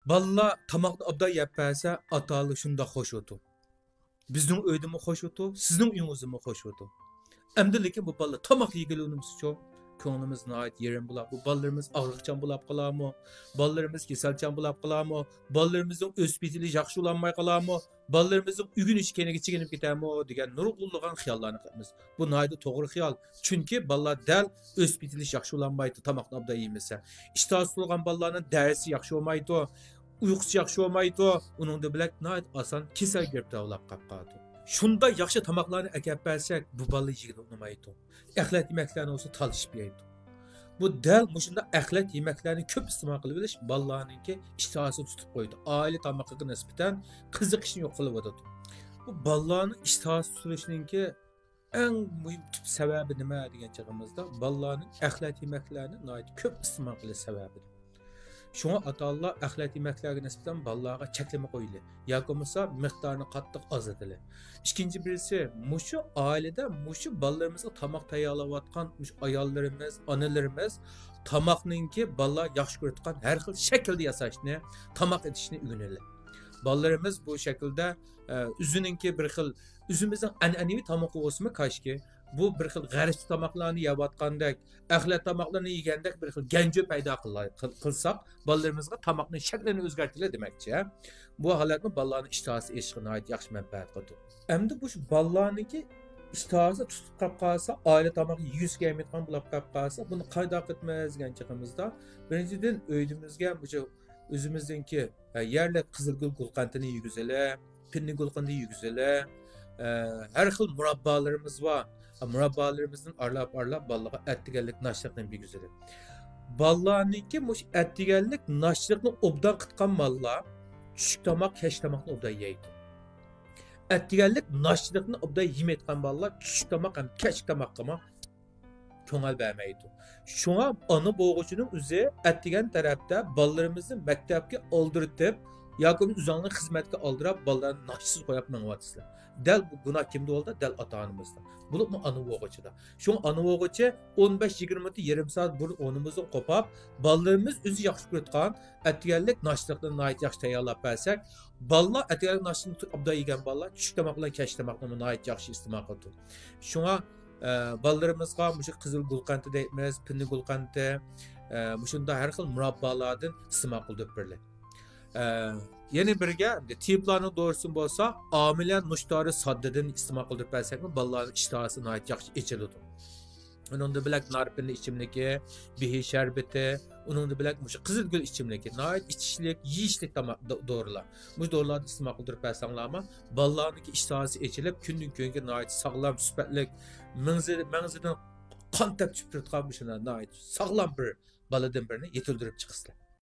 Balla tamakni obda yep berse atalı şunda hoş otu. Bizning öydimi hoş otu, sizning uyingizmi hoş otu. Endi lekin bu balla tamak yegiligimiz uchun ko'nglimiz nihoyat yerim bo'lib, bu ballarimiz og'riqchan bo'lib qolarmi? Ballarimiz kasalchan bo'lib qolarmi? Ballarimizning o'sib yetilishi yaxshi bo'lanmay qolarmi? Ballarimizning uyg'unish keniga chekinib ketarmi degan nurg'unlagan xiyollarni qilamiz. Bu nihoyat to'g'ri xiyol. Chunki ballar dal o'sib yetilishi yaxshi bo'lanmaydi, tamoqni obda yemasa. İştahı bo'lgan ballarning darsi yaxshi bo'lmaydi, uyqusi yaxshi bo'lmaydi. Uning bilan nihoyat oson kasal giribdi bo'lib qoladi. Şunda yaxşı tamaklarını əkəb bərsək, bu balı yigini unutmaydı. Əxlət yeməklərini olsa talışıb yeydi. Bu dəl muşunda əxlət yeməklərini köp istimal qılıb biliş, ballarınınki iştahası tutub qoydu. Aile tamaklıqı nisbətən qızıqışını yox qılıb odadı. Bu ballarının iştahası tutuluşununki ən mühim tüp səbəbi nimə degan çağımızda, ballarının əxlət yeməklərini köp istimal qılıb səbəbidir. Şuna ata-Allah əxlət yeməklərə nisbətən ballarga çəklimi qoyulu. Yoki miqdarını qattiq azaltili. İkinci birisi, muşu ailede muşu ballarımızga tamaq tayyorlayotgan ayollarimiz, onalarimiz tamoqninki ballar yaxshi ko'rayotgan har xil shaklda yasashni, tamoq etishni o'rganadi. Ballarimiz bu shaklda o'zininki bir xil o'zimizning an'anaviy tamoq o'simi kashki bu bir xil g'aribcha tamoqlarni yeyotgandek, axlat tamoqlarni yegandek bir xil ganjo paydo qilsak, balalarimizga tamoqning shaklini o'zgartiradi demakchi. Bu holatni ballarning ishtahasi eshig'ini yaxshi manfaat qiladi. Endi bu ballarniki ishtahasi tutib qolib qolsa, oila tamoqni yuz kelmayotgan bo'lib qolib qolsa, buni qayda qilmaymiz degan chaqimizda, birinchidan o'yimizga o'zimizningki yerli qizilgul gulqantini yuguzili, pinni gulqantini yuguzili, har xil murabbalarimiz var. Murabbalarımızın arlap ballağa ettigenlik naşlıqdan bir güzeli. Ballarınki muş ettigenlik naşlıqni obdan qıtqan mallar tushuk tamoq, kech tamoqni obdan yeydi. Ettigenlik naşlıqni obdan yemayotgan ballar tushuk tamoq ham kech tamoqqa ko'ngil bermaydi. Şuna ana bo'g'uchining o'zi ettigen tarafda ballarimizni maktabga oldirtib yoki uzanlı xizmatga oldirib ballarni nashsiz qo'yib mang'atsizlar. Dal bu günah kimde oldu? Dal ata-onamizda. Bulup mu ana o'g'uchida. Şu ana o'g'uchi 15-20 minut, yarım saat burun onumuzni qopab, ballarimiz o'zi yaxshi ko'rayotgan atganlik nashliqni nihoyat yaxshi tayyorlab bersak, ballar atganlik nashliqni obda yegan ballar tushuk tamoqlar, kech tamoqlarni nihoyat yaxshi iste'mol qildi. Shunga ballarimizga mushu qizil gulqanti deymiz, pinni gulqanti, mushunda har xil murabbalardan iste'mol qilib berdi. Yeni birge tiplarını doğrusu bolsa amile nuştarı saddeden iste'mol qilib bersakmi ballarning ishtahasi nihoyat yaxshi ichiladi. Uningda bilak narpinli ichimligi, bihi sharbati, uningda bilak mush qizilgul ichimligi, nihoyat ichishlik, yeyishlik dorilar. Mush dorilarni iste'mol qilib bersanglarmi, ballarning ishtahasi ichilib, kundan kunga nihoyat sog'lom, sifatli, mangzidan qon tepib turadigan mushuna nihoyat sog'lom bir baladan birini yetildirib chiqasizlar.